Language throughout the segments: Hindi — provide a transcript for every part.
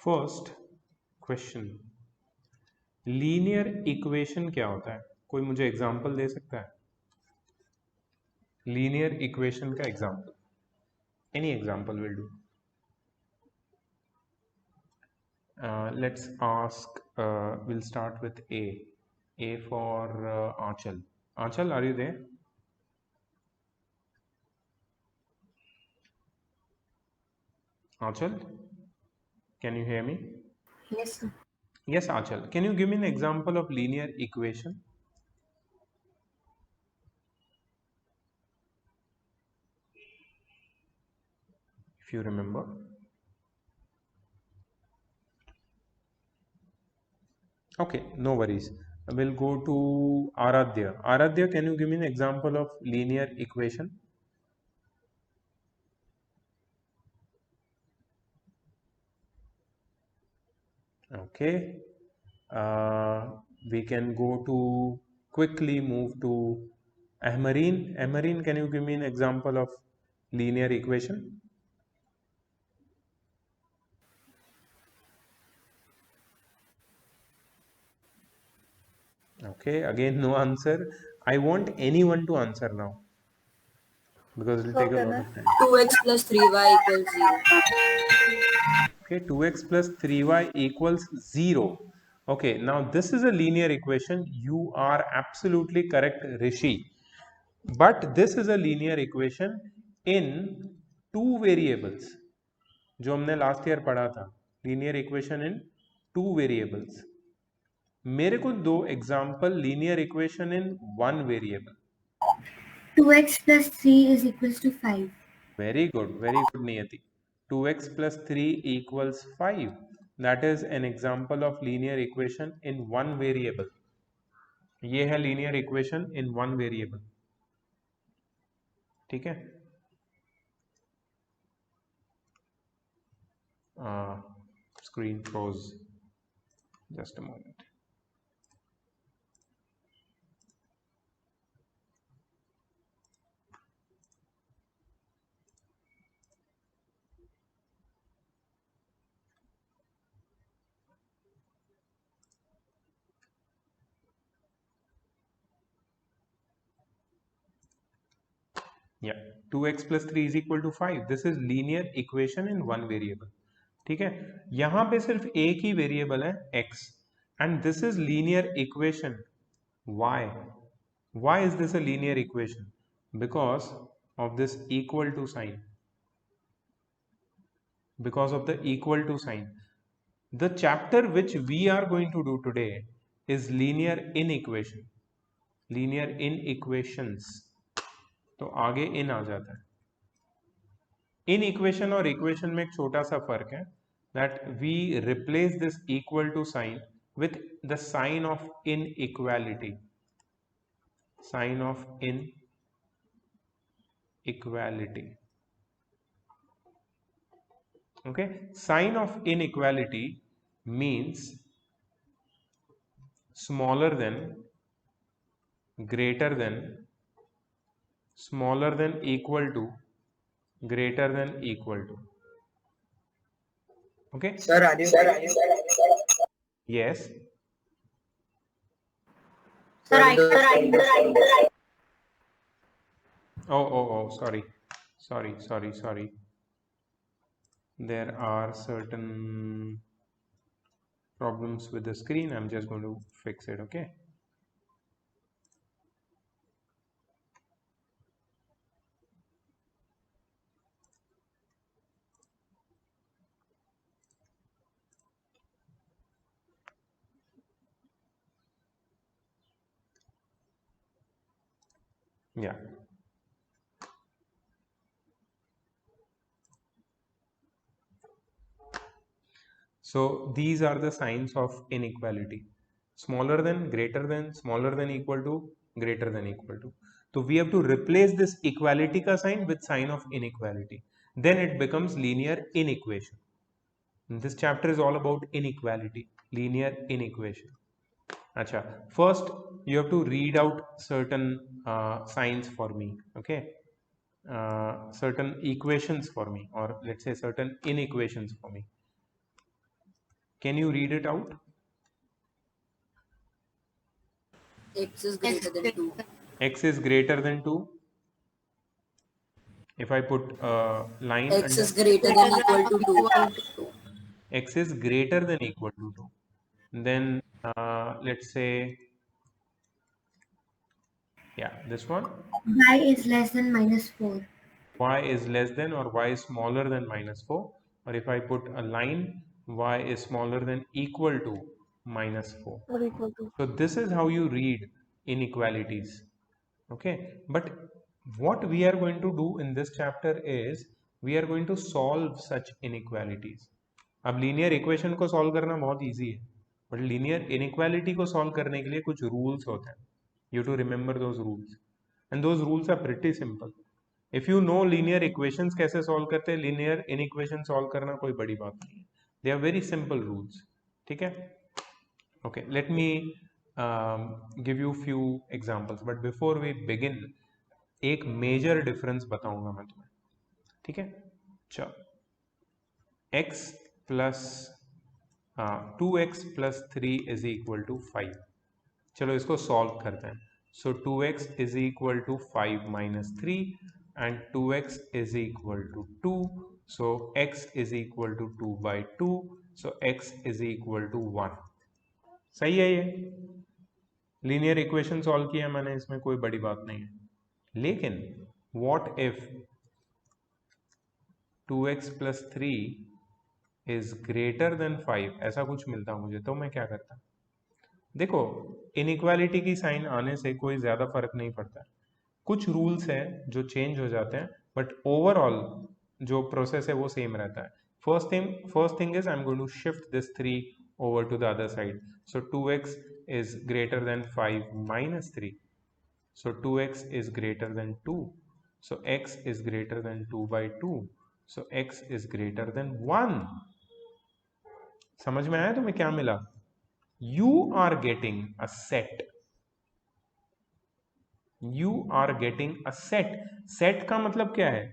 फर्स्ट क्वेश्चन, लीनियर इक्वेशन क्या होता है? कोई मुझे एग्जांपल दे सकता है? लीनियर इक्वेशन का example, any example will do. Let's ask, we'll start with A for Aanchal. Aanchal, are you there? Aanchal, can you hear me? Yes, sir. Yes, Aanchal, can you give me an example of linear equation? If you remember. Okay, no worries. We'll go to Aradhya. Aradhya, can you give me an example of linear equation? Okay. We can go to, quickly move to Ahmareen. Ahmareen, can you give me an example of linear equation? Okay, again no answer. I want anyone to answer now because it will take a lot of time. 2x plus 3y equals 0. Okay, 2x plus 3y equals 0. Okay, now this is a linear equation. You are absolutely correct, Rishi. But this is a linear equation in two variables. जो हमने लास्ट ईयर पढ़ा था, linear equation in two variables. मेरे को दो example linear equation in one variable. 2x plus 3 is equals to 5. Very good नियति. 2x plus 3 equals 5. That is an example of linear equation in one variable. ये है linear equation in one variable. ठीक है. Screen froze. Just a moment. Yeah, 2x plus 3 is equal to 5. This is linear equation in one variable. ठीक है. यहां पे सिर्फ एक ही वेरिएबल है x, and this is linear equation y. Why is this a linear equation? Because of this equal to sign. Because of the equal to sign. The chapter which we are going to do today is linear inequation. Linear inequations. तो आगे इन आ जाता है. इन इक्वेशन और इक्वेशन में एक छोटा सा फर्क है, that we replace this equal to sign with the sign of inequality. Sign of inequality. Okay, sign of inequality means smaller than, greater than, smaller than equal to, greater than equal to. Okay, Sir, are you yes. Sir, I Oh, sorry. There are certain problems with the screen. I'm just going to fix it. Okay. Yeah. So these are the signs of inequality. Smaller than, greater than, smaller than equal to, greater than equal to. So we have to replace this equality ka sign with sign of inequality. Then it becomes linear inequation. This chapter is all about inequality, linear inequation. Acha, first you have to read out certain signs for me. Okay. Certain equations for me, or let's say certain inequations for me. Can you read it out? X is greater than 2. X is greater than 2. If I put a line X under is greater than equal to 2. X is greater than equal to 2, then let's say, yeah, this one, Y is less than -4. y is less than or y is smaller than -4, or if I put a line, y is smaller than equal to -4. or equal to. So this is how you read inequalities. Okay, but what we are going to do in this chapter is we are going to solve such inequalities. अब लीनियर इक्वेशन को सॉल्व करना बहुत इजी है, बट लीनियर इनइक्वालिटी को सॉल्व करने के लिए कुछ रूल्स होते हैं. You to remember those rules, and those rules are pretty simple. If you know linear equations कैसे सॉल्व करते हैं, लीनियर इनइक्वेशन सॉल्व करना कोई बड़ी बात नहीं है. They are very simple rules. ठीक है. Okay, let me give you few examples, but before we begin, एक major difference बताऊंगा मैं तुम्हें. ठीक है. चलो, x plus 2x plus 3 is equal to 5. चलो इसको solve करते हैं. So 2x is equal to 5 minus 3 and 2x is equal to 2. So x is equal to 2 by 2. So x is equal to 1. सही है. ये लीनियर इक्वेशन सॉल्व किया मैंने, इसमें कोई बड़ी बात नहीं है. लेकिन what if 2x plus 3 is greater then 5, ऐसा कुछ मिलता मुझे, तो मैं क्या करता. देखो, इनइक्वालिटी की साइन आने से कोई ज्यादा फर्क नहीं पड़ता. कुछ रूल्स हैं जो चेंज हो जाते हैं, बट ओवरऑल जो प्रोसेस है वो सेम रहता है. First thing is I am going to shift this 3 over to the other side. So 2x is greater than 5 minus 3. So 2x is greater than 2. So x is greater than 2 by 2. So x is greater than 1. समझ में आया तुम्हें क्या मिला? You are getting a set. You are getting a set. Set का मतलब क्या है?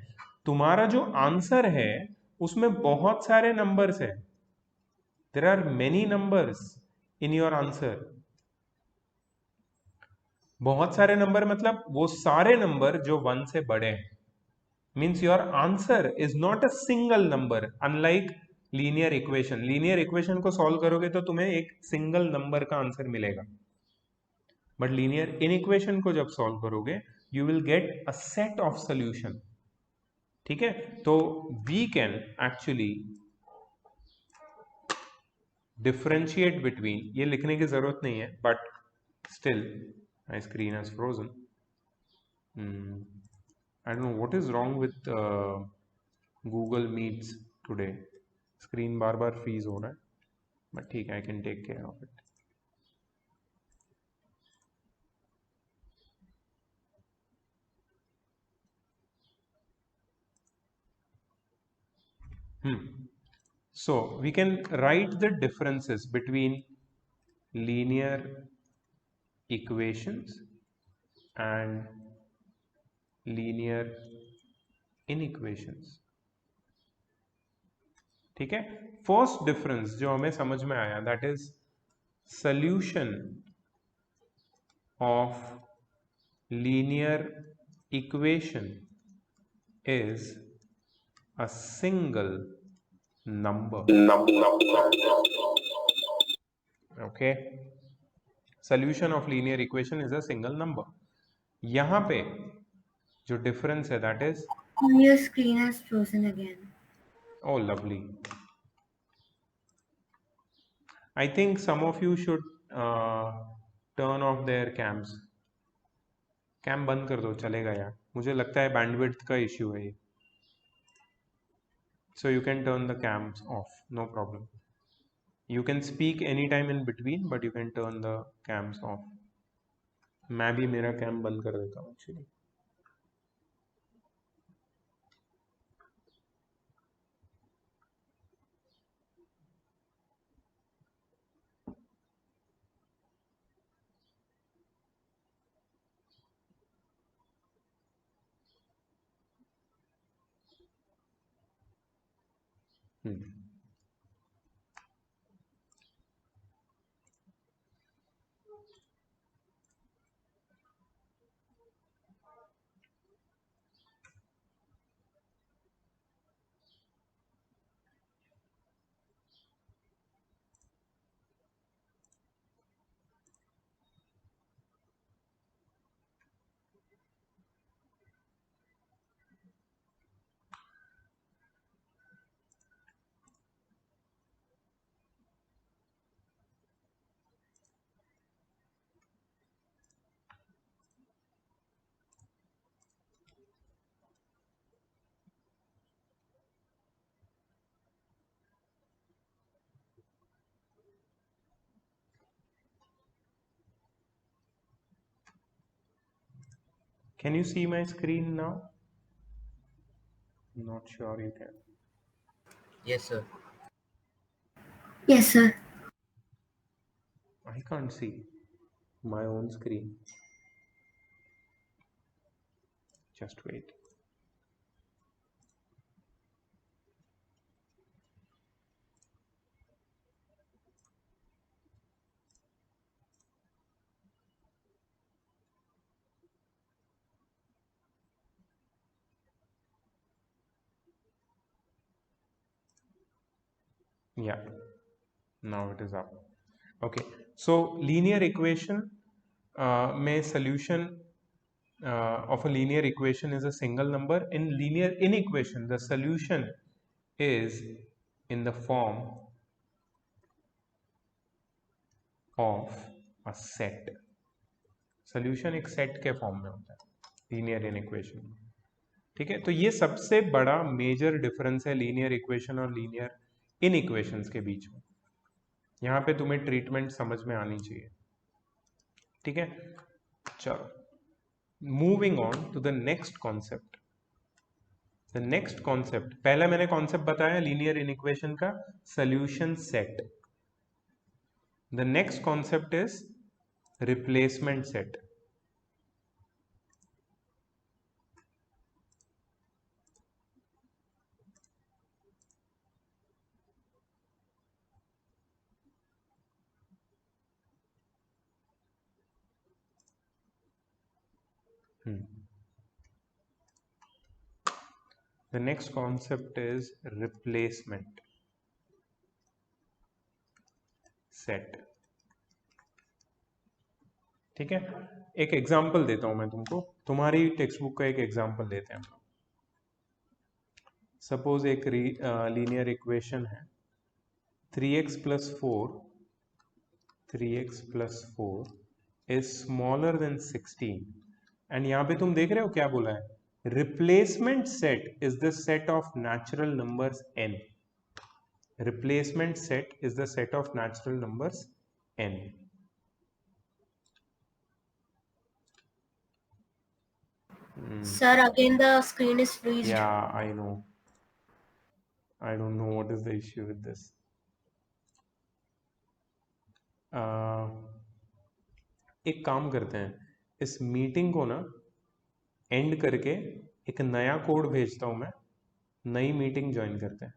तुम्हारा जो आंसर है उसमें बहुत सारे नंबर्स है. There are many numbers in your answer. बहुत सारे नंबर मतलब वो सारे नंबर जो 1 से बड़े हैं. Means your answer is not a single number, unlike linear equation. Linear equation को सॉल्व करोगे तो तुम्हें एक सिंगल नंबर का आंसर मिलेगा, बट लीनियर इनइक्वेशन को जब सॉल्व करोगे you will get a set of solution. ठीक है. तो we can actually differentiate between, ये लिखने की जरूरत नहीं है, but still my screen has frozen. I don't know what is wrong with Google Meets today. Screen bar bar freeze हो रहा है, but ठीक है, I can take care of it. So we can write the differences between linear equations and linear inequations. ठीक है. फर्स्ट डिफरेंस जो हमें समझ में आया, that is solution of linear equation is a single number. Okay. Solution of linear equation is a single number. यहां पे जो डिफरेंस है that is, Your screen has frozen again. oh lovely. I think some of you should turn off their cams. Cam बंद कर दो, चलेगा यार. मुझे लगता है बैंडविड्थ का इश्यू है ये. So you can turn the cams off, no problem. You can speak anytime in between, but you can turn the cams off. मैं भी मेरा कैम बंद कर देता हूँ actually. Can you see my screen now? Not sure you can. Yes, sir. Yes, sir. I can't see my own screen. Just wait. Yeah, now it is up. Okay, so linear equation may solution of a linear equation is a single number. In linear inequation, the solution is in the form of a set. Solution एक सेट के फॉर्म में होता है लीनियर इनइक्वेशन। ठीक है, तो ये सबसे बड़ा मेजर डिफरेंस है लीनियर इक्वेशन और लीनियर इनइक्वेशंस के बीच में। यहाँ पे तुम्हें ट्रीटमेंट समझ में आनी चाहिए। ठीक है, चलो moving on to the next concept. The next concept, पहला मैंने कॉन्सेप्ट बताया लीनियर इनइक्वेशन का solution set. The next concept is replacement set. The next concept is replacement set. ठीक है, एक एग्जांपल देता हूं मैं तुमको, तुम्हारी टेक्स्ट बुक का एक एग्जांपल देते हैं। सपोज एक लीनियर इक्वेशन है 3x plus 4 is smaller than 16 and यहाँ पे तुम देख रहे हो क्या बोला है, replacement set is the set of natural numbers n। Replacement set is the set of natural numbers n। Sir, again the screen is freezed. Yeah, I know. I don't know what is the issue with this. एक काम करते हैं, इस मीटिंग को ना एंड करके एक नया कोड भेजता हूं मैं, नई मीटिंग ज्वाइन करते हैं,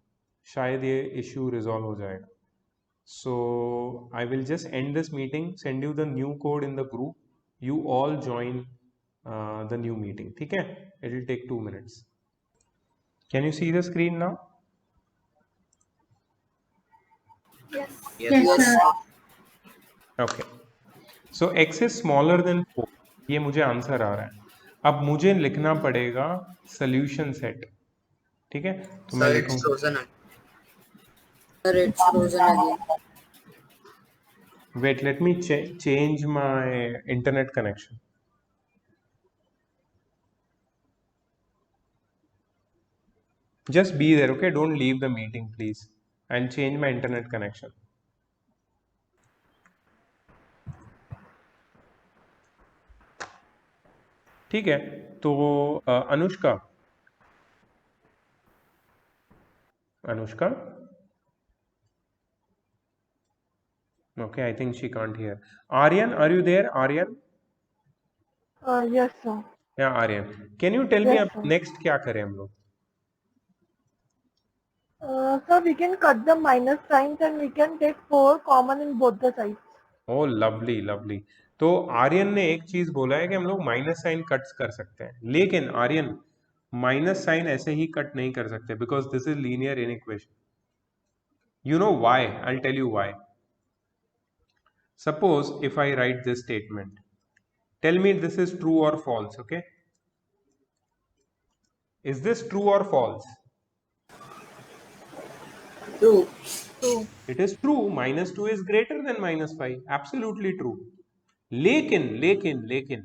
शायद ये इश्यू रिजॉल्व हो जाएगा। So I will just end this meeting, send you the new code in the group, you all join the new meeting. ठीक है, it will take 2 minutes. Can you see the screen now? Yes, Yes. sir. Okay, so x is smaller than 4, ये मुझे आंसर आ रहा है। अब मुझे लिखना पड़ेगा सोल्यूशन सेट। ठीक है, तो मैं Sir, लिखूं, it's frozen. Sir, it's frozen again. Wait let me change my internet connection. Just be there, okay? Don't leave the meeting, please. I'll change my internet connection. ठीक है, तो Anushka, okay, I think she can't hear. Aryan, are you there? Aryan? Yes, sir. Yeah, Aryan. Can you tell me Yes, अब sir. next क्या करें हम लोग? Sir, we can cut the minus signs and we can take 4 common in both the sides. Oh, lovely, lovely. तो आर्यन ने एक चीज बोला है कि हम लोग माइनस साइन कट कर सकते हैं, लेकिन आर्यन माइनस साइन ऐसे ही कट नहीं कर सकते, because this is linear inequation. You know why? I'll tell you why. Suppose if I write this statement, tell me this is true or false, okay? Is this true or false? True. True. It is true. -2 is greater than -5. Absolutely true. लेकिन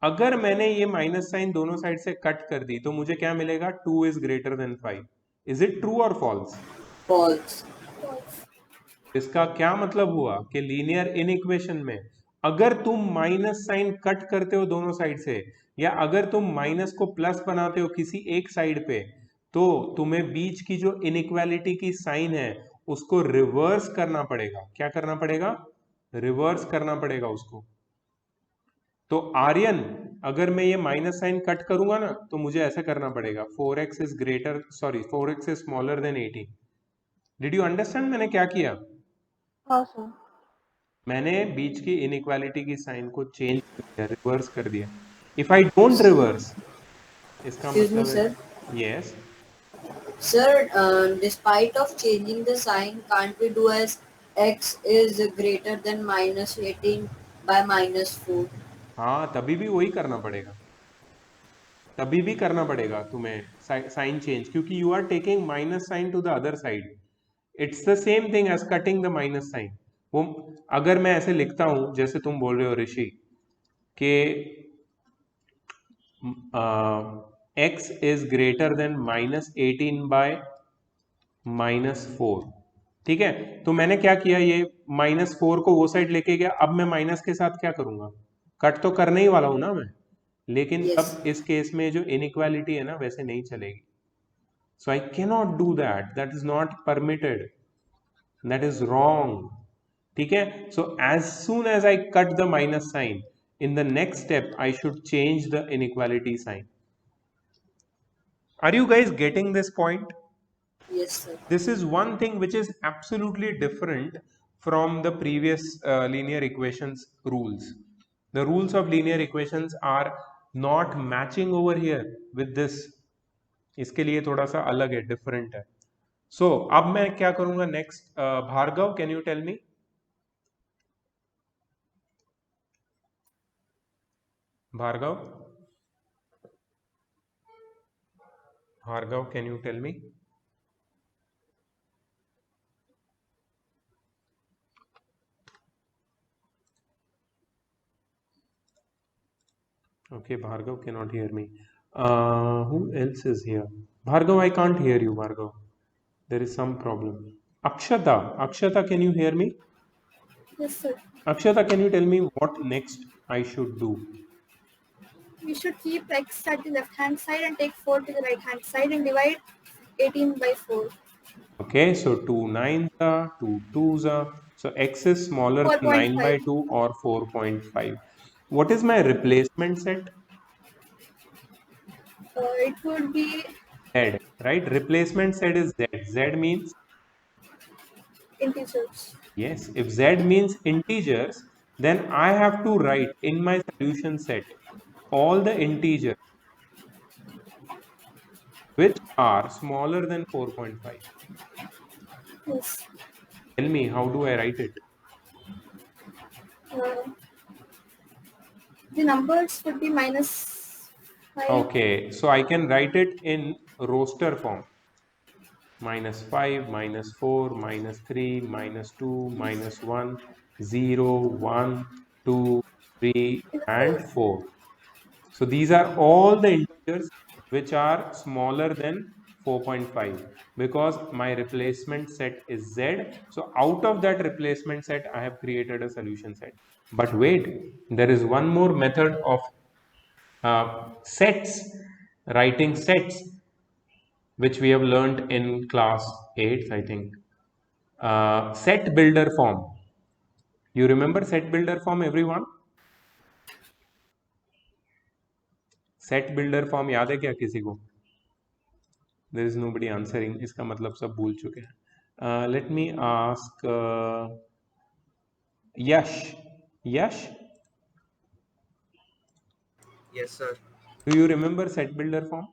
अगर मैंने ये माइनस साइन दोनों साइड से कट कर दी तो मुझे क्या मिलेगा? 2 is greater than 5. Is it true or false? False. इसका क्या मतलब हुआ कि लीनियर इनइक्वेशन में अगर तुम माइनस साइन कट करते हो दोनों साइड से, या अगर तुम माइनस को प्लस बनाते हो किसी एक साइड पे, तो तुम्हें बीच की जो इनइक्वालिटी की साइन है उसको रिवर्स करना पड़ेगा। क्या करना पड़ेगा? रिवर्स करना पड़ेगा उसको। तो आर्यन, अगर मैं ये माइनस साइन कट करूंगा ना, तो मुझे ऐसा करना पड़ेगा 4x is greater, sorry 4x is smaller then 18। Did you understand मैंने क्या किया? हाँ सर। मैंने बीच की इनइक्वालिटी की साइन को चेंज कर दिया, रिवर्स कर दिया। इफ आई डोंट रिवर्स, इसका Excuse me, मतलब है, sir. Yes, Sir, despite of changing the sign, can't we do as x is greater than minus 18 by minus 4? हाँ तभी भी वही करना पड़ेगा, तभी भी करना पड़ेगा तुम्हें साइन चेंज, क्योंकि you are taking minus sign to the other side. It's the same thing as cutting the minus sign. वो अगर मैं ऐसे लिखता हूं जैसे तुम बोल रहे हो ऋषि कि x is greater than minus 18 bye minus 4, ठीक है? तो मैंने क्या किया, ये माइनस 4 को वो साइड लेके गया। अब मैं माइनस के साथ क्या करूंगा? कट तो करने ही वाला हूं ना मैं, लेकिन Yes. अब इस केस में जो इनइक्वालिटी है ना वैसे नहीं चलेगी। So I cannot do that, that is not permitted, that is wrong, ठीक है? So as soon as I cut the minus sign, in the next step I should change the inequality sign. Are you guys getting this point? Yes, sir. This is one thing which is absolutely different from the previous linear equations rules. The rules of linear equations are not matching over here with this. इसके लिए थोड़ा सा अलग है, डिफरेंट है। सो अब मैं क्या करूंगा next? Bhargav, can you tell me? Bhargav? Bhargav, can you tell me? Okay, Bhargav cannot hear me. Who else is here? Bhargav, I can't hear you, Bhargav. There is some problem. Akshata, Akshata, can you hear me? Yes, sir. Akshata, can you tell me what next I should do? We should keep x at the left-hand side and take 4 to the right-hand side and divide 18 by 4. Okay, so 2 9s are, 2 2s are. So x is smaller than 9 by 4.5. 2 or 4.5. What is my replacement set? It would be Z, right? Replacement set is Z. Z means, integers. yes, if Z means integers, then I have to write in my solution set all the integers which are smaller than 4.5. Yes. Tell me, how do I write it? The numbers would be minus 5. Okay, so I can write it in roster form. Minus 5, minus 4, minus 3, minus 2, minus 1, 0, 1, 2, 3, and 4. So these are all the integers which are smaller than 4.5, because my replacement set is Z. So out of that replacement set, I have created a solution set. But wait, there is one more method of sets, writing sets, which we have learned in class 8th, I think. Set builder form. You remember set builder form, everyone? Set builder form याद है क्या किसी को? There is nobody answering. इसका मतलब सब भूल चुके हैं. Let me ask Yash. Yash, Yes, sir. do you remember set builder form?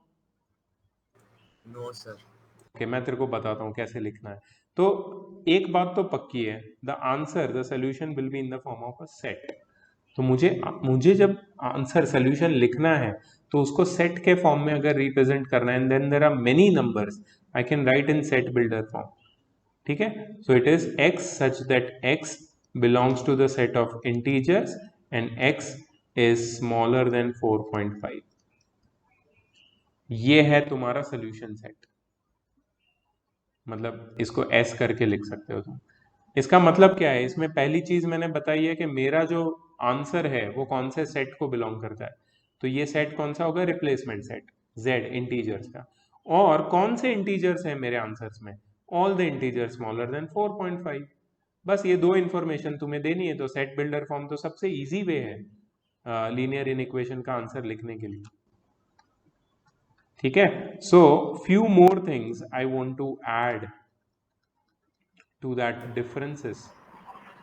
No, sir. Okay, मैं तेरे को बताता हूँ कैसे लिखना है। तो एक बात तो पक्की है, the answer, the solution will be in the form of a set. तो मुझे जब आंसर सोल्यूशन लिखना है तो उसको सेट के फॉर्म में अगर रिप्रेजेंट करना है, then there are many numbers, I can write in set builder form, ठीक है? So it is x such that x belongs to the set of integers and x is smaller than 4.5. ये है तुम्हारा सोल्यूशन सेट, मतलब इसको S करके लिख सकते हो तुम। इसका मतलब क्या है? इसमें पहली चीज मैंने बताई है कि मेरा जो आंसर है वो कौन से सेट को बिलोंग करता है, तो ये सेट कौन सा होगा, रिप्लेसमेंट सेट, z इंटीजर्स का। और कौन से इंटीजर्स है मेरे आंसर्स में, all the integers smaller than 4.5। बस ये दो इंफॉर्मेशन तुम्हें देनी है, तो सेट बिल्डर फॉर्म तो सबसे इजी वे है लीनियर इनइक्वेशन का आंसर लिखने के लिए। ठीक है, so few more things I want to add to that differences.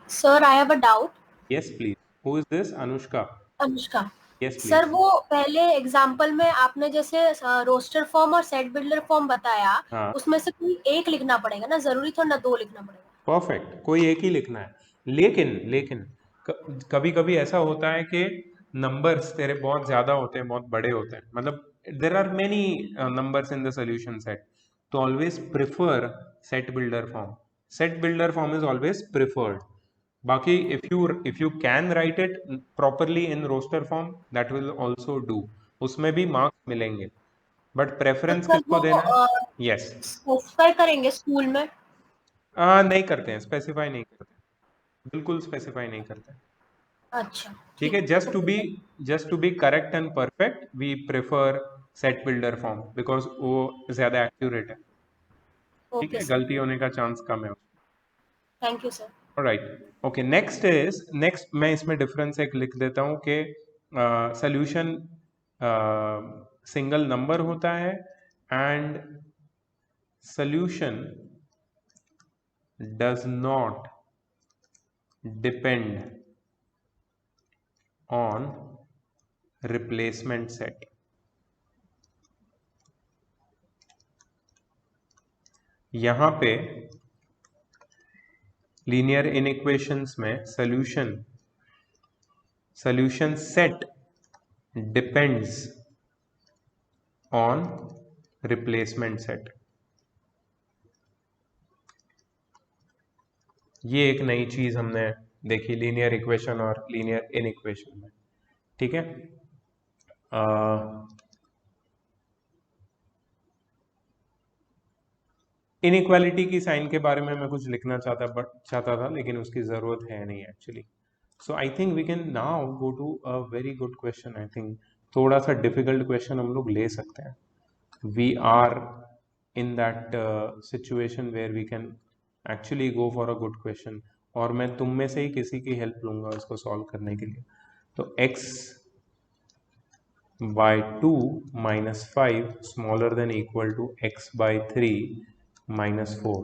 Sir, I have a doubt. Yes please, who is this, Anushka? Anushka. Yes please. Sir वो पहले एग्जाम्पल में आपने जैसे रोस्टर फॉर्म और सेट बिल्डर फॉर्म बताया, हाँ। उसमें से कोई एक लिखना पड़ेगा ना, जरूरी थोड़ा ना दो लिखना पड़ेगा। परफेक्ट, कोई एक ही लिखना है, लेकिन कभी कभी ऐसा होता है कि नंबर्स तेरे बहुत ज्यादा होते हैं, बहुत बड़े होते हैं, मतलब there are many numbers in the solution set, तो always prefer set builder form. Set builder form is always preferred. बाकी if you can write it properly in roster form that will also do, उसमें भी मार्क्स मिलेंगे, बट प्रेफरेंस तो किसको देना है? यस, स्पेसिफाई करेंगे स्कूल में? नहीं करते हैं, स्पेसिफाई नहीं करते, बिल्कुल स्पेसिफाई नहीं करते। अच्छा ठीक है, just to be correct and perfect we prefer set builder form because वो ज्यादा एक्यूरेट है। ठीक ओके है, सर, गलती होने का चांस कम है। Thank you sir. Alright, okay, next मैं इसमें डिफरेंस एक लिख देता हूँ कि सोल्यूशन सिंगल नंबर होता है and solution does not depend on replacement set। यहां पे लीनियर इनइक्वेशंस में solution set depends on replacement set. ये एक नई चीज हमने देखी लीनियर इक्वेशन और लीनियर इनइक्वेशन में। ठीक है, इनइक्वालिटी की साइन के बारे में मैं कुछ लिखना चाहता था लेकिन उसकी जरूरत है नहीं actually. So I think we can now go to a very good question. I think थोड़ा सा डिफिकल्ट क्वेश्चन हम लोग ले सकते हैं। We are in that situation where we can actually go for a good question, और मैं तुम में से ही किसी की हेल्प लूंगा इसको सॉल्व करने के लिए। तो x by 2 minus 5 smaller than equal to x by 3 minus 4।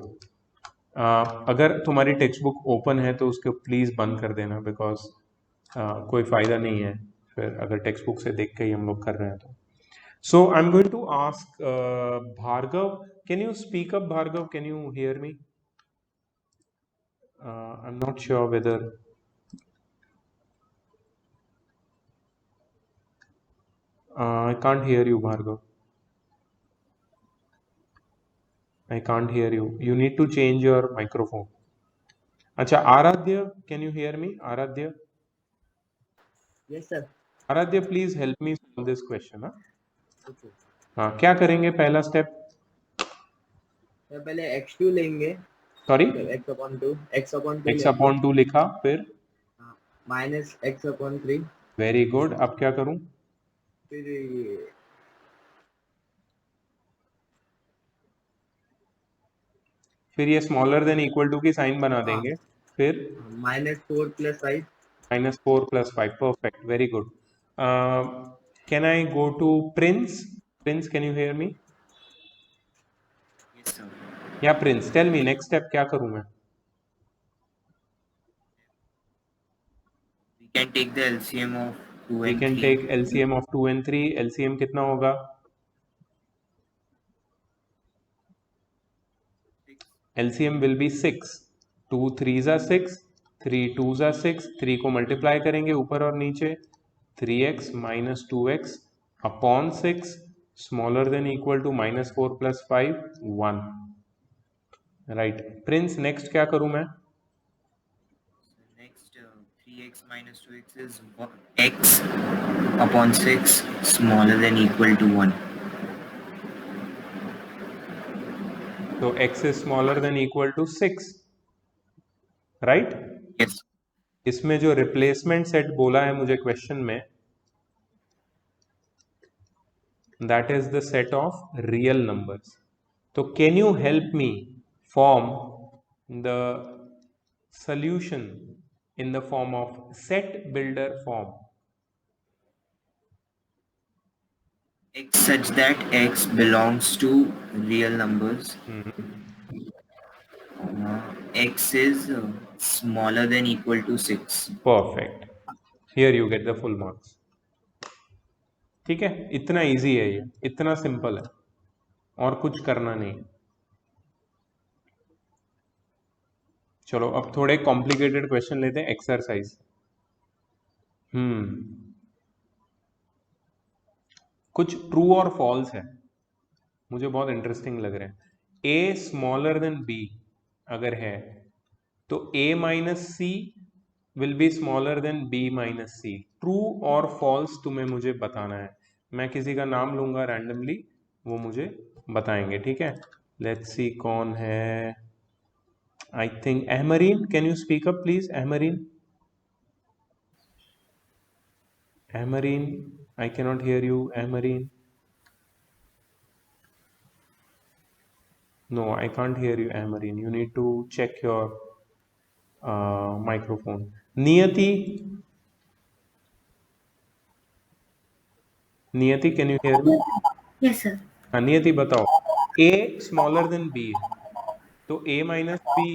अगर तुम्हारी टेक्स्ट बुक ओपन है तो उसको प्लीज बंद कर देना, बिकॉज कोई फायदा नहीं है फिर अगर टेक्स्ट बुक से देख के ही हम लोग कर रहे हैं तो। So I am going to ask Bhargav, can you speak up? Bhargav, can you hear me? I'm not sure whether I can't hear you, Bhargav. I can't hear you. You need to change your microphone. अच्छा, Aradhya, can you hear me? Aradhya? Yes, sir. Aradhya, please help me solve this question. हाँ? Okay. हाँ, क्या करेंगे पहला स्टेप? तो पहले x2 लेंगे। Sorry, x upon 2 x upon 2 लिखा, फिर minus x upon 3। Very good. अब क्या करूं? फिर ये स्मॉलर देन इक्वल टू की साइन बना देंगे, फिर -4 + 5। -4 + 5, perfect, very good। Can I go to Prince? Prince, can you hear me? Yes, sir. Yeah, Prince, tell me next step क्या करूं मैं? We can take the LCM of 2 We and can 3. take LCM of 2 and 3। LCM कितना होगा? LCM will be 6। 2 3s are 6, 3 2s are 6, 3 को मल्टीप्लाई करेंगे ऊपर और नीचे, 3x minus 2x upon 6 smaller than equal to -4 + 5 1। Right Prince, next क्या करूं मैं? Next, 3x minus 2x is x upon 6 smaller than equal to 1. तो x is smaller than equal to 6, right? Yes. इसमें जो रिप्लेसमेंट सेट बोला है मुझे क्वेश्चन में, that is the set of real numbers. So can you help me form the solution in the form of set builder form? X such that X belongs to real numbers. X is smaller than equal to 6. Perfect. Here you get the full marks. ठीक है, इतना इजी है ये, इतना सिंपल है और कुछ करना नहीं। चलो अब थोड़े कॉम्प्लिकेटेड क्वेश्चन लेते हैं एक्सरसाइज। कुछ ट्रू और फॉल्स है, मुझे बहुत इंटरेस्टिंग लग रहे हैं। ए स्मॉलर देन बी अगर है तो A minus C will be smaller than B minus C. True और फॉल्स तुम्हें मुझे बताना है। मैं किसी का नाम लूंगा रैंडमली, वो मुझे बताएंगे, ठीक है। लेट्स सी कौन है। I think Ahmareen, can you speak up please? Ahmareen, Ahmareen, I can not hear you. Ahmareen, no, I can't hear you, Ahmareen. You need to check your microphone. Niyati, Niyati, can you hear me? Yes, sir. हाँ नियति बताओ, a स्मॉलर देन b है तो a minus b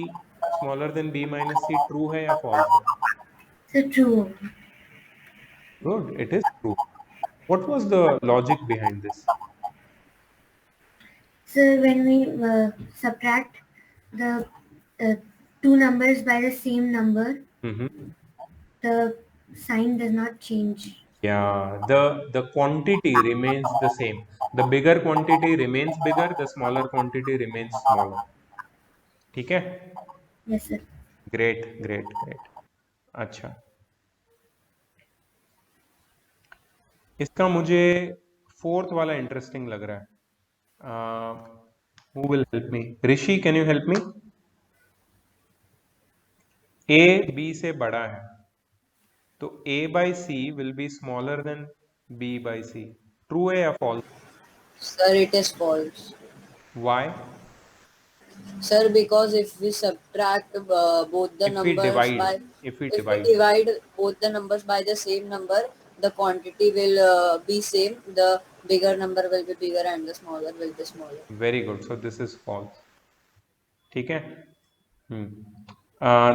smaller than b minus c true है या फॉल्स है? So true. Good, it is true. What was the logic behind this? So when we subtract the two numbers by the same number, the sign does not change. Yeah, the quantity remains the same. The bigger quantity remains bigger, the smaller quantity remains smaller. ठीक है? Yes, sir. Great great great. अच्छा, इसका मुझे फोर्थ वाला इंटरेस्टिंग लग रहा है। Who will help me? Rishi, can you help me? A B से बड़ा है तो a by c will be smaller than b by c. True है या false? Sir, it is false. Why? Sir, because if we subtract both the If we numbers divide, by if we if divide, we divide both the numbers by the same number, the quantity will be same. The bigger number will be bigger and the smaller will be smaller. very good. So this is false. ठीक है?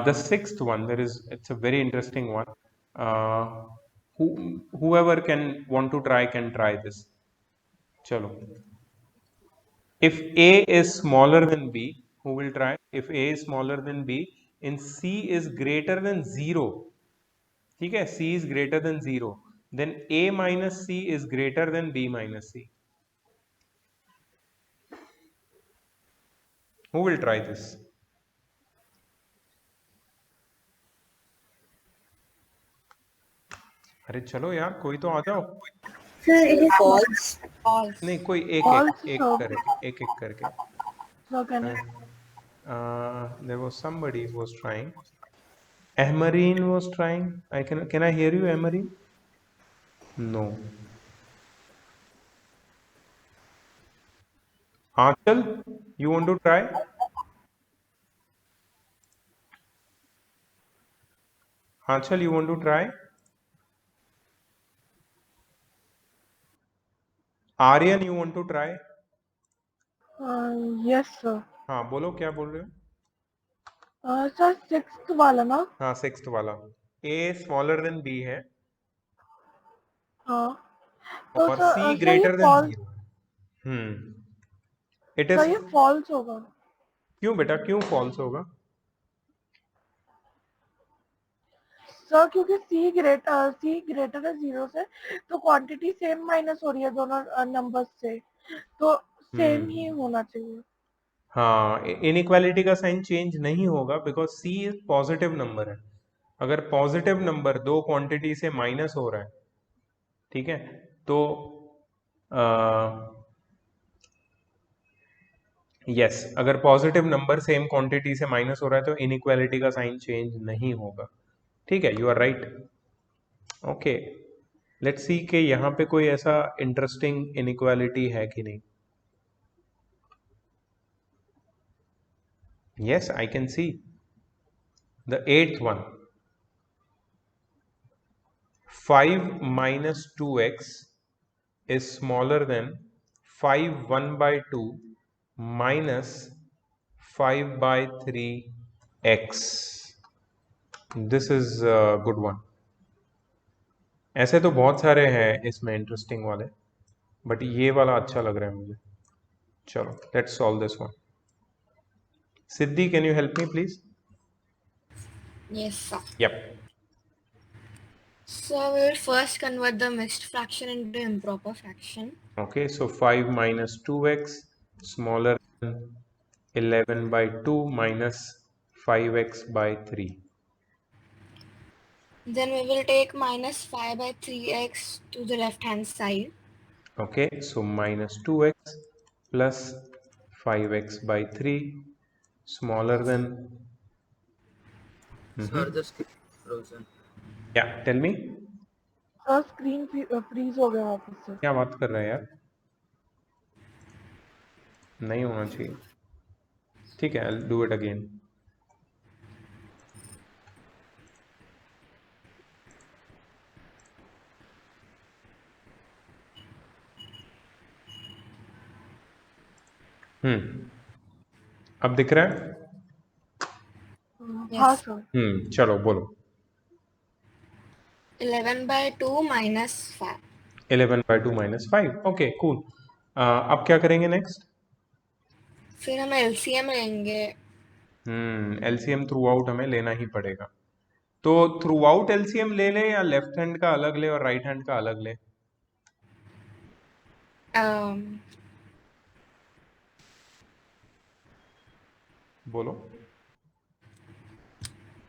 The sixth one, it's a very interesting one. Whoever can want to try can try this. चलो. If a is smaller than b, who will try? If a is smaller than b and c is greater than 0, ठीक है, c is greater than 0, then a minus c is greater than b minus c. Who will try this? अरे चलो यार, कोई तो आ जाओ। Sir, it is False. False. नहीं, कोई एक False एक so. करके, एक करके। So can I? There was somebody who was trying. Ahmareen was trying. Can I hear you, Ahmareen? No. Aanchal, you want to try? Aanchal, you want to try? Aryan, you want to try? Yes, sir. हाँ बोलो, क्या बोल रहे हो? Sir, sixth वाला ना? हाँ, सिक्स्थ वाला। a स्मॉलर देन b है हाँ। तो और sir, c sir, ग्रेटर ये than false. 0। It Sir, is. ये false होगा। क्यों बेटा, क्यों फॉल्स होगा? सर क्योंकि c ग्रेटर है 0 से, तो क्वांटिटी सेम माइनस हो रही है दोनों नंबर्स से, तो सेम ही होना चाहिए। हाँ, इनइक्वालिटी का साइन चेंज नहीं होगा because c is positive number है। अगर पॉजिटिव नंबर दो क्वांटिटी से माइनस हो रहा है, ठीक है, तो यस, अगर पॉजिटिव नंबर सेम क्वांटिटी से माइनस हो रहा है तो इनइक्वालिटी का साइन चेंज नहीं होगा। ठीक है, you are right. Okay, let's see कि यहाँ पे कोई ऐसा इंटरेस्टिंग इनइक्वालिटी है कि नहीं। Yes, I can see the 8th one, 5 minus 2x is smaller than 5 1 by 2 minus 5 by 3x. This is a good one. ऐसे तो बहुत सारे हैं इसमें इंटरेस्टिंग वाले, बट ये वाला अच्छा लग रहा है मुझे। चलो, let's solve this one. Siddhi, can you help me please? Yes, sir. Yep. So we will first convert the mixed fraction into improper fraction. Okay, so 5 minus 2x smaller than 11 by 2 minus 5x by 3. Then we will take minus 5 by 3x to the left hand side. Okay, so minus 2x plus 5x by 3 smaller than. Sir, the screen is frozen. Yeah, tell me. Sir screen freeze हो गया वापस से। क्या बात कर रहा है यार, नहीं होना चाहिए। ठीक है, I'll do it again. अब दिख रहा है? हाँ सर। चलो बोलो। 11 by 2 minus 5. 11 by 2 minus 5. Okay, cool. अब क्या करेंगे नेक्स्ट? फिर हम LCM लेंगे। LCM थ्रू आउट हमें लेना ही पड़ेगा। तो थ्रू आउट LCM ले ले या लेफ्ट हैंड का अलग ले और राइट हैंड का अलग ले? बोलो।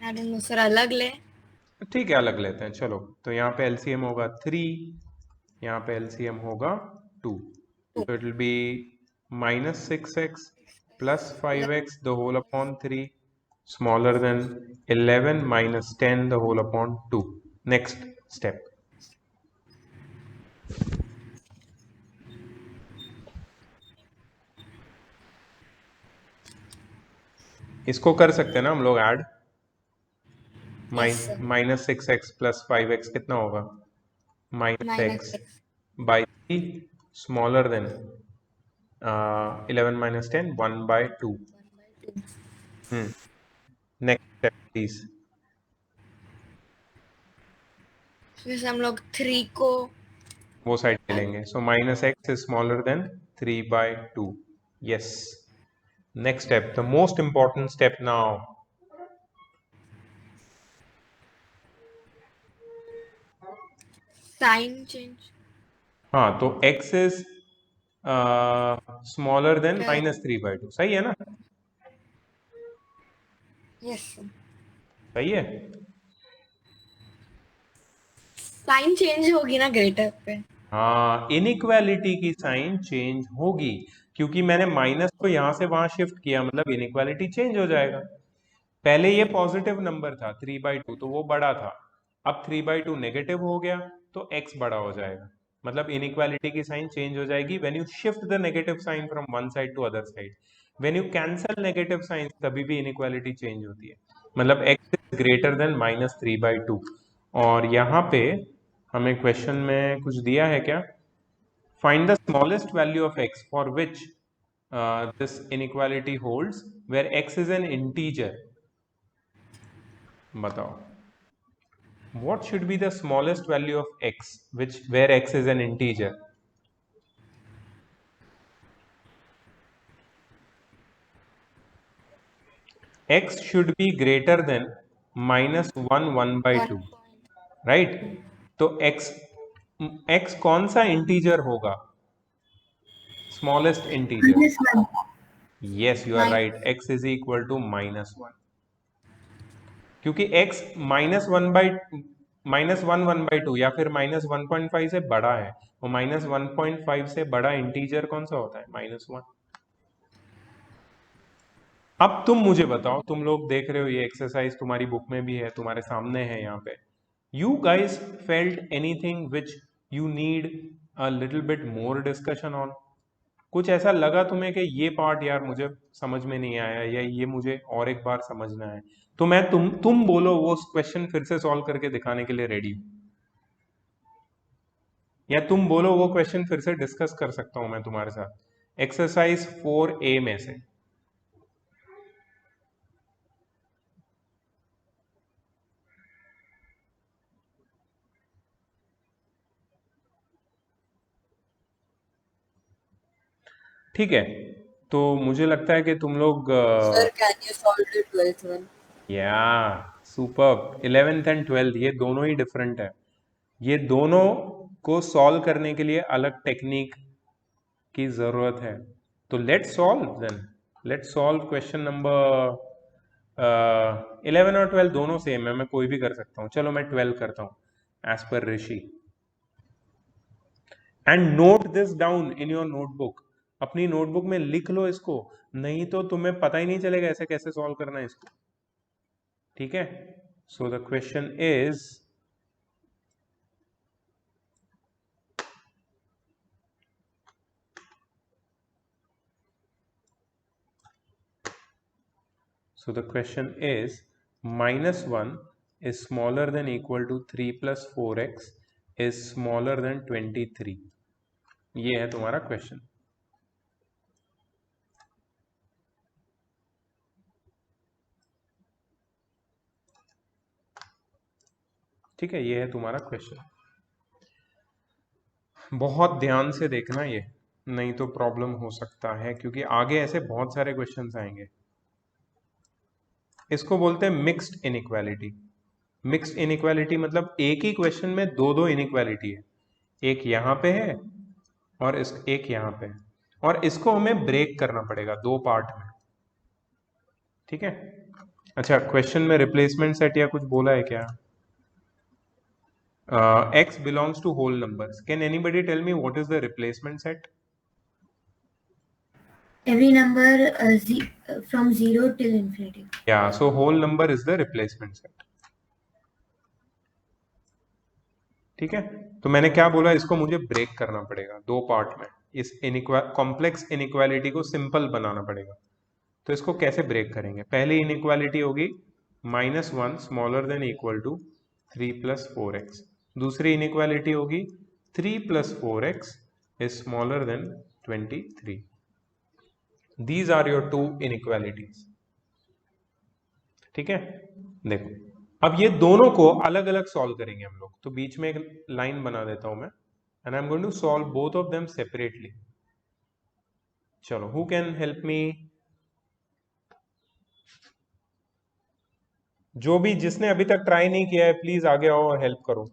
I don't know, sir, अलग ले। ठीक है, अलग लेते हैं। चलो, तो यहाँ पे LCM होगा 3, यहाँ पे LCM होगा 2, so it will be minus 6x plus 5x the whole upon 3 smaller than 11 minus 10 the whole upon 2. Next step. इसको कर सकते हैं ना हम लोग add. Minus 6x plus 5x कितना होगा? Minus x by 3 smaller than 11 minus 10 1 by 2। Next step please. फिर हम लोग 3 को वो साइड ले लेंगे। So minus x is smaller than 3 by 2। Yes, next step, the most important step now. Sign change. हाँ, तो x is smaller than minus 3 by 2, सही है ना? यस, सही है। साइन चेंज होगी ना ग्रेटर पे? हाँ, इनइक्वालिटी की साइन चेंज होगी क्योंकि मैंने माइनस को यहां से वहां शिफ्ट किया, मतलब इनइक्वालिटी चेंज हो जाएगा। पहले ये पॉजिटिव नंबर था 3/2, तो वो बड़ा था। अब 3/2 नेगेटिव हो गया तो x बड़ा हो जाएगा, मतलब इनइक्वालिटी की साइन चेंज हो जाएगी when you shift the negative sign from one side to other side. When you cancel negative sign तभी भी इनइक्वालिटी चेंज होती है, मतलब x is greater than minus 3/2। और यहाँ पे हमें क्वेश्चन में कुछ दिया है क्या? Find the smallest value of x for which this inequality holds where x is an integer. बताओ, what should be the smallest value of x where x is an integer? X should be greater than minus 1 1/2, right? तो x कौन सा इंटीजर होगा? Smallest integer. Yes, you are right. x is equal to -1, क्योंकि x -1/2 या फिर -1.5 से बड़ा है, और -1.5 से बड़ा इंटीजर कौन सा होता है? -1। अब तुम मुझे बताओ, तुम लोग देख रहे हो ये एक्सरसाइज तुम्हारी बुक में भी है, तुम्हारे सामने है यहाँ पे. You guys felt anything which you need a little bit more discussion on? कुछ ऐसा लगा तुम्हें कि ये पार्ट यार मुझे समझ में नहीं आया, या ये मुझे और एक बार समझना है, तो मैं तुम बोलो वो क्वेश्चन फिर से सॉल्व करके दिखाने के लिए रेडी हूं, या तुम बोलो वो क्वेश्चन फिर से डिस्कस कर सकता हूं मैं तुम्हारे साथ एक्सरसाइज 4A में से. ठीक है, तो मुझे लगता है कि तुम लोग Sir, can you solve the 12th one? या सुपर. 11th एंड 12th ये दोनों ही डिफरेंट है. ये दोनों को सॉल्व करने के लिए अलग टेक्निक की जरूरत है. तो let's solve then. Let's solve question number 11 और 12 दोनों सेम है, मैं कोई भी कर सकता हूँ. चलो मैं 12 करता हूँ as per Rishi. And note this down in your notebook. अपनी नोटबुक में लिख लो इसको, नहीं तो तुम्हें पता ही नहीं चलेगा ऐसे कैसे सॉल्व करना है इसको. ठीक है, so the question is so the question is -1 is smaller than equal to 3 plus 4x is smaller than 23. ये है तुम्हारा क्वेश्चन. ठीक है, ये है तुम्हारा क्वेश्चन. बहुत ध्यान से देखना ये, नहीं तो प्रॉब्लम हो सकता है, क्योंकि आगे ऐसे बहुत सारे क्वेश्चंस आएंगे. इसको बोलते हैं मिक्स्ड इनइक्वालिटी. मिक्स्ड इनइक्वालिटी मतलब एक ही क्वेश्चन में दो दो इनइक्वालिटी है, एक यहाँ पे है और एक यहाँ पे है, और इसको हमें ब्रेक करना पड़ेगा दो पार्ट में. ठीक है. अच्छा, क्वेश्चन में रिप्लेसमेंट सेट या कुछ बोला है क्या? X belongs to whole numbers. Can anybody tell me what is the replacement set? Every number from 0 till infinity. Yeah, so whole number is the replacement set. ठीक है, तो मैंने क्या बोला, इसको मुझे ब्रेक करना पड़ेगा दो पार्ट में. इस कॉम्प्लेक्स इनइक्वालिटी को सिंपल बनाना पड़ेगा. तो इसको कैसे ब्रेक करेंगे? पहली इनइक्वालिटी होगी -1 smaller than equal to 3 plus 4x. दूसरी इनइक्वालिटी होगी 3 plus 4x is smaller than 23. These are your two inequalities. ठीक है, देखो अब ये दोनों को अलग अलग सॉल्व करेंगे हम लोग. तो बीच में एक लाइन बना देता हूं मैं, and I am going to solve both of them separately. चलो, हु कैन हेल्प मी? जो भी जिसने अभी तक ट्राई नहीं किया है प्लीज आगे आओ और हेल्प करो.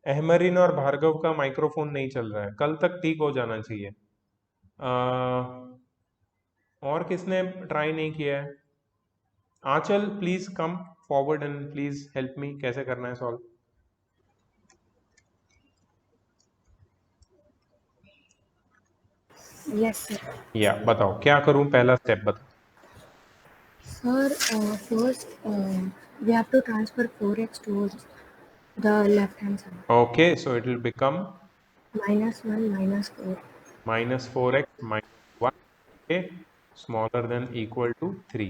अहमरीन और भार्गव का माइक्रोफोन नहीं चल रहा है, कल तक ठीक हो जाना चाहिए. और किसने ट्राई नहीं किया है? Anchal please come forward and please help me, कैसे करना है सॉल्व. Yes, sir. या बताओ क्या करूं, पहला स्टेप बताओ. Sir, first we have to transfer 4x towards the left hand side. Okay, so it will become -1 -4. -4x -1, okay, smaller than equal to 3.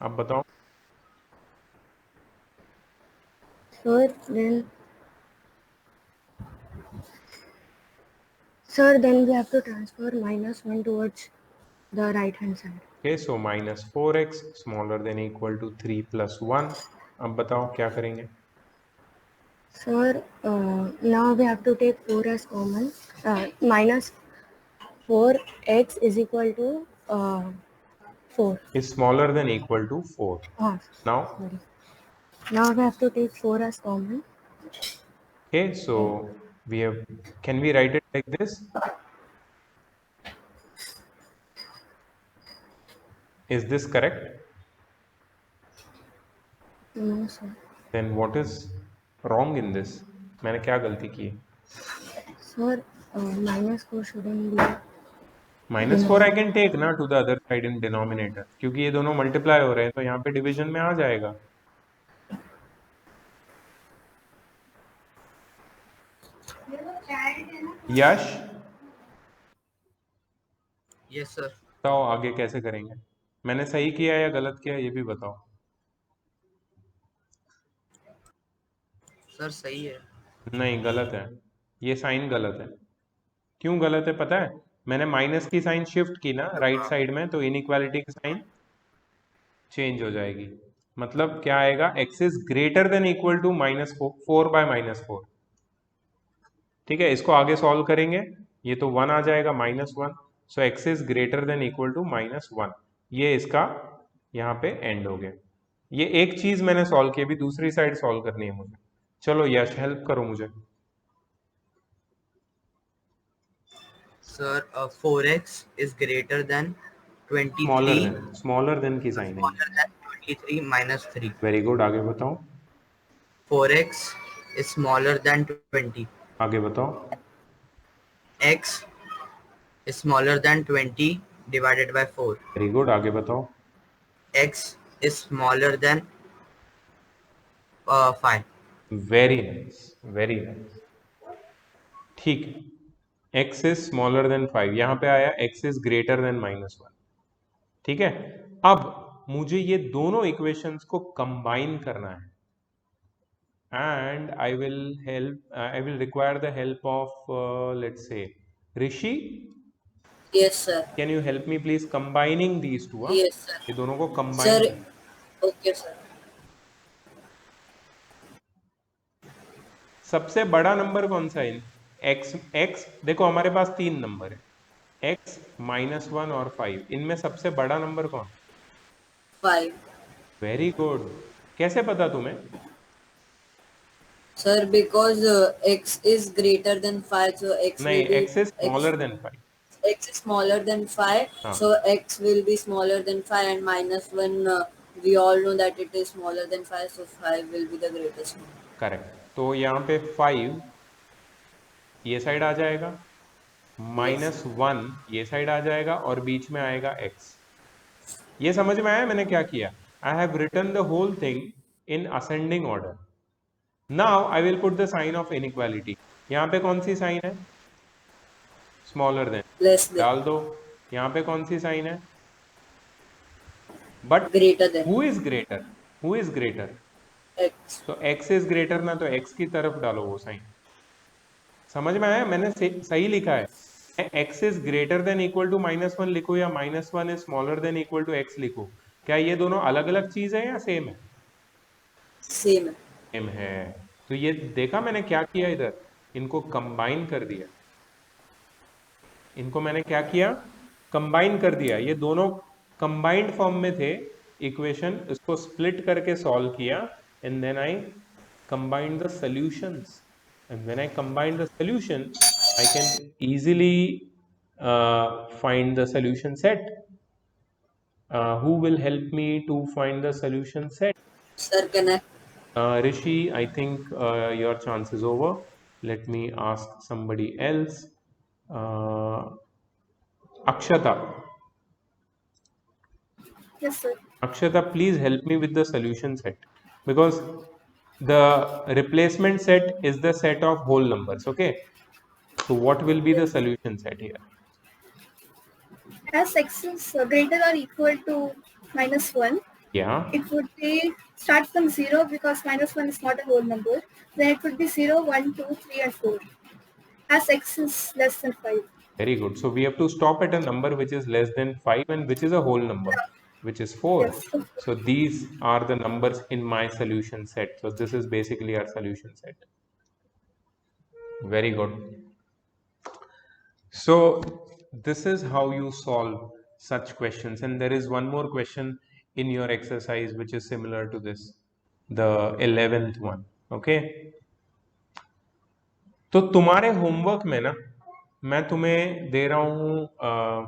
अब बताओ. Sir, then we have to transfer -1 towards the right hand side. Okay, so -4x smaller than equal to 3 plus 1. अब बताओ क्या करेंगे. Sir, now we have to take 4 as common. -4x is equal to 4. Is smaller than equal to 4. Now, Sorry. Now we have to take 4 as common. okay, so we have, can we write it like this? Is this correct? No, sir. Then what is wrong in this? मैंने क्या गलती की? Sir, -4 shouldn't be. -4 I can take ना to the other side in denominator, क्योंकि ये दोनों मल्टीप्लाई हो रहे हैं तो यहाँ पे डिवीजन में आ जाएगा। यश, यस सर। बताओ आगे कैसे करेंगे? मैंने सही किया या गलत किया ये भी बताओ। सर सही है। नहीं, गलत है, ये साइन गलत है। क्यों गलत है पता है? मैंने माइनस की साइन शिफ्ट की ना राइट साइड में, तो इनइक्वालिटी की साइन चेंज हो जाएगी। मतलब क्या आएगा, x is greater than equal to -4 by -4। ठीक है, इसको आगे सॉल्व करेंगे, ये तो 1 आ जाएगा, -1। So x is greater than equal to -1। ये इसका यहाँ पे एंड हो गया। ये एक चीज मैंने सॉल्व की, अभी दूसरी साइड सॉल्व करनी है मुझे। चलो यश, हेल्प करो मुझे। Sir 4x is greater than 23 smaller than की साइन है। smaller than 23 minus 3. Very good, आगे बताओ। 4x is smaller than 20. आगे बताओ। X is smaller than 20 divided by 4. Very good, आगे बताओ। X is smaller than 5. Very nice, very nice. ठीक है, x इज स्मॉलर देन 5, यहाँ पे आया x इज ग्रेटर देन -1। ठीक है, अब मुझे ये दोनों इक्वेशंस को कंबाइन करना है, and I will require the help of let's say Rishi. Yes, sir. Can you help me please combining these two? Yes, sir. ये दोनों को Sir, कंबाइन। okay, sir. सबसे बड़ा नंबर कौन सा है? x देखो हमारे पास 3 नंबर है, x, -1 और 5। इनमें सबसे बड़ा नंबर कौन? 5. Very good. कैसे पता तुम्हें? Sir, because x is greater than 5, so x नहीं, will be x is smaller then 5। x is smaller than 5, हाँ. so x will be smaller than 5, and -1 we all know that it is smaller than 5, so 5 will be the greatest number. Correct. तो यहाँ पे 5 ये साइड आ जाएगा, -1 ये साइड आ जाएगा, और बीच में आएगा x। ये समझ में आया मैंने क्या किया? I have written the whole thing in ascending order. Now I will put the sign of inequality. यहाँ पे कौन सी साइन है? स्मॉलर देन, Less than, डाल दो। यहाँ पे कौन सी साइन है? But greater than who is greater? Who is greater? x. तो x इज ग्रेटर ना, तो x की तरफ डालो वो साइन। समझ में आया? मैंने सही लिखा है। x is greater than equal to -1 लिखो, या -1 is smaller than equal to x लिखो। क्या ये दोनों अलग अलग चीज है या सेम है? Same. सेम है। तो ये देखा मैंने क्या किया, इधर इनको कंबाइन कर दिया। इनको मैंने क्या किया? कंबाइन कर दिया। ये दोनों कंबाइंड फॉर्म में थे इक्वेशन, इसको स्प्लिट करके सॉल्व किया, and then I combined the solutions. And when I combine the solution, I can easily find the solution set. Who will help me to find the solution set? Sir, can I? Rishi, I think your chance is over. Let me ask somebody else. Akshata. Yes, sir. Akshata, please help me with the solution set, because the replacement set is the set of whole numbers. Okay, so what will be the solution set here? As x is greater or equal to -1, Yeah, it would be start from 0 because -1 is not a whole number. Then it would be 0, 1, 2, 3, and 4. As x is less than 5. very good. So we have to stop at a number which is less than 5 and which is a whole number, which is 4. Yes. So these are the numbers in my solution set. So this is basically our solution set. Very good. So this is how you solve such questions, and there is one more question in your exercise which is similar to this, the 11th one. Okay, तो तुम्हारे होमवर्क में ना मैं तुम्हें दे रहा हूं,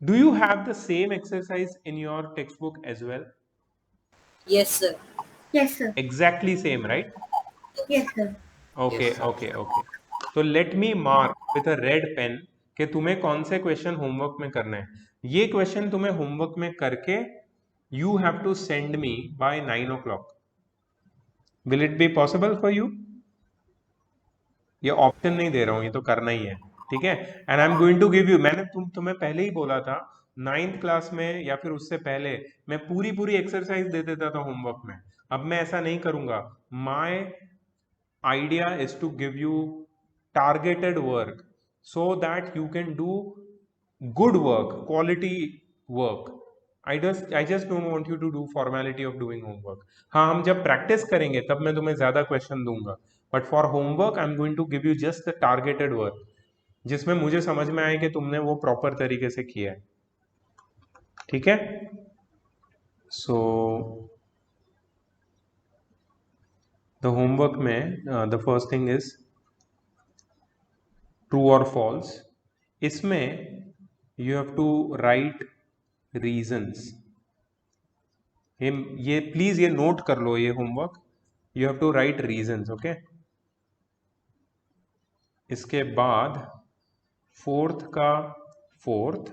do you have the same exercise in your textbook as well? Yes, sir. Yes, sir. Exactly same, right? Yes, sir. Okay, Yes, sir. okay. So let me mark with a red pen कि तुम्हें कौन से क्वेश्चन होमवर्क में करना है। ये क्वेश्चन तुम्हें होमवर्क में करके you have to send me by 9 o'clock। Will it be possible for you? ये ऑप्शन नहीं दे रहा हूं, ये तो करना ही है, ठीक है। And I am going to give you, मैंने तुम्हें पहले ही बोला था 9th क्लास में या फिर उससे पहले मैं पूरी एक्सरसाइज दे देता था होमवर्क में। अब मैं ऐसा नहीं करूंगा। My idea is to give you targeted work so that you can do good work, quality work. I just don't want you to do formality of doing homework. हाँ, हम जब प्रैक्टिस करेंगे तब मैं तुम्हें ज्यादा क्वेश्चन दूंगा, but for homework I am going to give you just the targeted work जिसमें मुझे समझ में आए कि तुमने वो प्रॉपर तरीके से किया है, ठीक है। सो द होमवर्क में the first thing is true और फॉल्स। इसमें you have to write reasons. ये प्लीज ये नोट कर लो, ये homework you have to write reasons, okay. इसके बाद 4th का 4th,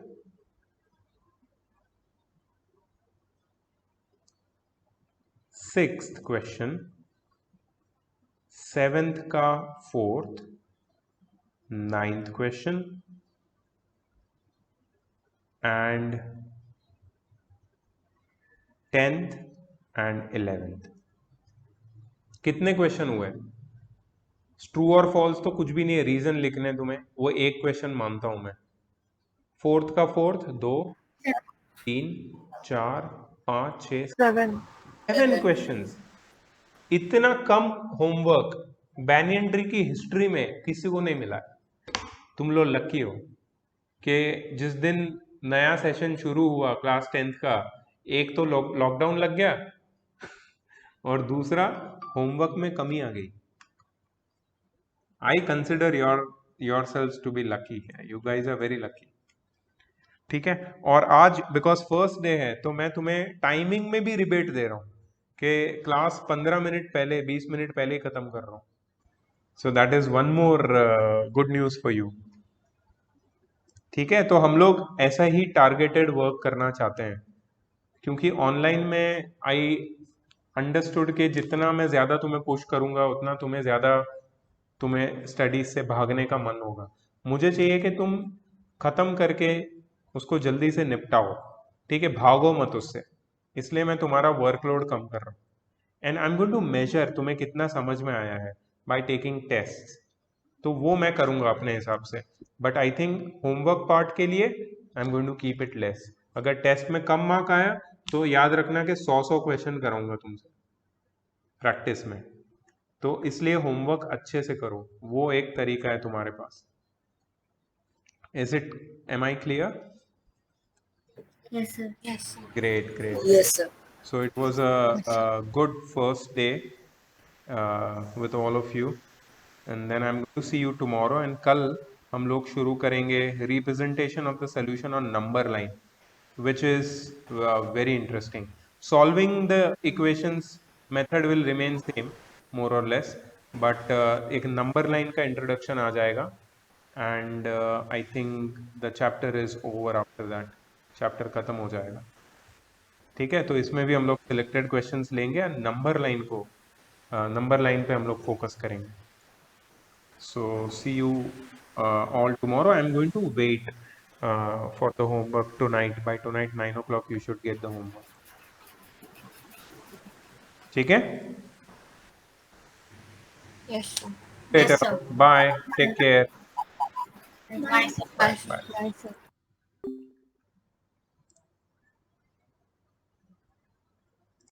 6th क्वेश्चन, 7th का 4th, 9th question and 10th and 11th। कितने क्वेश्चन हुए? ट्रू और फॉल्स तो कुछ भी नहीं है, रीजन लिखने तुम्हें, वो एक क्वेश्चन मानता हूं मैं। 4th का 4th 2 3 4 5 6 7 क्वेश्चंस। इतना कम होमवर्क बैनियन ट्री की हिस्ट्री में किसी को नहीं मिला। तुम लोग लकी हो कि जिस दिन नया सेशन शुरू हुआ क्लास 10th का, एक तो लॉकडाउन लग गया और दूसरा होमवर्क में कमी आ गई। I consider yourselves to be lucky, you guys are very lucky, ठीक है। और आज बिकॉज फर्स्ट डे है तो मैं तुम्हें टाइमिंग में भी रिबेट दे रहा हूं कि क्लास 15 मिनट पहले 20 मिनट पहले ही खत्म कर रहा हूं। So that is one more good news for you, ठीक है। तो हम लोग ऐसा ही टारगेटेड वर्क करना चाहते हैं, क्योंकि ऑनलाइन में आई अंडरस्टूड के जितना मैं ज्यादा तुम्हें पुश करूंगा उतना तुम्हें स्टडीज से भागने का मन होगा। मुझे चाहिए कि तुम खत्म करके उसको जल्दी से निपटाओ, ठीक है, भागो मत उससे। इसलिए मैं तुम्हारा वर्कलोड कम कर रहा हूँ। And I am going to measure तुम्हें कितना समझ में आया है बाय टेकिंग टेस्ट, तो वो मैं करूंगा अपने हिसाब से। But I think homework part के लिए I am going to keep it less. अगर टेस्ट में कम मार्क आया तो याद रखना कि 100 क्वेश्चन कराऊंगा तुमसे प्रैक्टिस में, तो इसलिए होमवर्क अच्छे से करो, वो एक तरीका है तुम्हारे पास। Is it, am I clear? Yes, sir. Yes. Great. Yes, sir. So it was a good first day with all of you, and then I'm going to see you tomorrow, and कल हम लोग शुरू करेंगे representation of the solution on number line, which is very interesting. Solving the equations method will remain same more or less, but एक number line का introduction आ जाएगा, and I think the chapter is over after that. Chapter खत्म हो जाएगा, ठीक है। तो इसमें भी हम लोग सिलेक्टेड क्वेश्चंस लेंगे, नंबर लाइन पे हम लोग फोकस करेंगे। So see you all tomorrow. I am going to wait for the homework tonight. Bye tonight 9 o'clock you should get the homework, ठीक है। Yes, sir. Later. Bye. Take care. Bye, sir. Bye. Bye, sir.